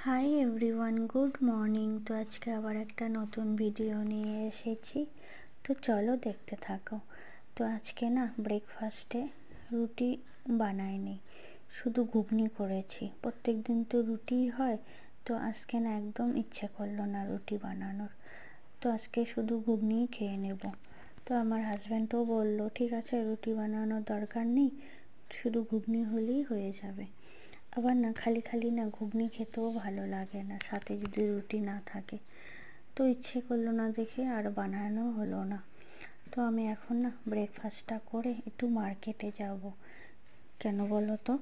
Hi everyone, good morning. তো আজকে আবার একটা নতুন ভিডিও নিয়ে এসেছি, তো চলো দেখতে থাকো। তো আজকে না ব্রেকফাস্টে রুটি বানাইনি, শুধু ঘুগনি করেছি। প্রত্যেক দিন তো রুটিই হয়, তো আজকে না একদম ইচ্ছে করলো না রুটি বানানোর, তো আজকে শুধু ঘুগনিই খেয়ে নেব। তো আমার হাজব্যান্ডও বললো ঠিক আছে, রুটি বানানোর দরকার নেই, শুধু ঘুগনি হলেই হয়ে যাবে। আবার না খালি খালি না ঘুগনি খেতেও ভালো লাগে না, সাথে যদি রুটি না থাকে। তো ইচ্ছে করলো না দেখে আর বানানো হলো না। তো আমি এখন না ব্রেকফাস্টটা করে একটু মার্কেটে যাব। কেন বলো তো,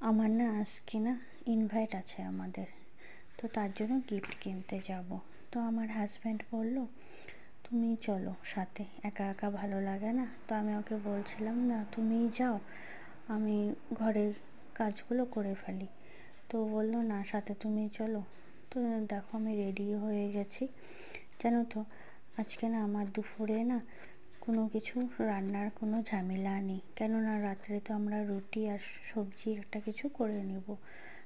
আমার না আজকে না ইনভাইট আছে আমাদের, তো তার জন্য গিফট কিনতে যাব। তো আমার হাজব্যান্ড বলল তুমি চলো সাথে, একা একা ভালো লাগে না। তো আমি ওকে বলছিলাম না তুমিই যাও, আমি ঘরের কাজগুলো করে ফেলি। তো বললো না সাথে তুমি চলো। তো দেখো আমি রেডি হয়ে গেছি। জানো তো আজকে না আমার দুপুরে না কোনো কিছু রান্নার কোনো ঝামেলা নেই, কেননা রাত্রে তো আমরা রুটি আর সবজি একটা কিছু করে নেব।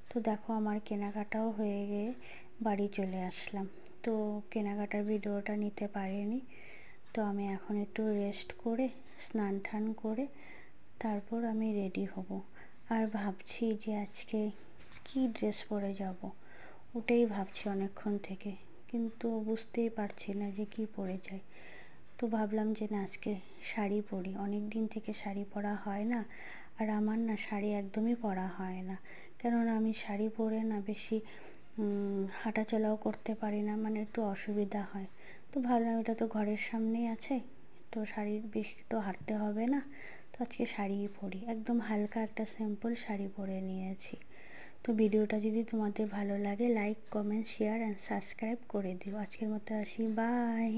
তো দেখো আমার কেনাকাটাও হয়ে গিয়ে বাড়ি চলে আসলাম। তো কেনাকাটার ভিডিওটা নিতে পারিনি। তো আমি এখন একটু রেস্ট করে স্নান টান করে তারপর আমি রেডি হব। আর ভাবছি যে আজকে কি ড্রেস পরে যাব, ওটাই ভাবছি অনেকক্ষণ থেকে, কিন্তু বুঝতেই পারছি না যে কি পরে যাই। তো ভাবলাম যে না আজকে শাড়ি পরি, অনেক দিন থেকে শাড়ি পরা হয় না। আর আমার না শাড়ি একদমই পরা হয় না, কেননা আমি শাড়ি পরে না বেশি হাঁটাচলাও করতে পারি না, মানে একটু অসুবিধা হয়। তো ভাবলাম এটা তো ঘরের সামনেই আছে, তো শাড়ির বেশি তো হাঁটতে হবে না, তো আজকে শাড়িই পরি। একদম হালকা একটা সিম্পল শাড়ি পরে নিয়েছি। তো ভিডিওটা যদি তোমাদের ভালো লাগে like comment share and subscribe করে দিও। আজকের মতো আসি, বাই।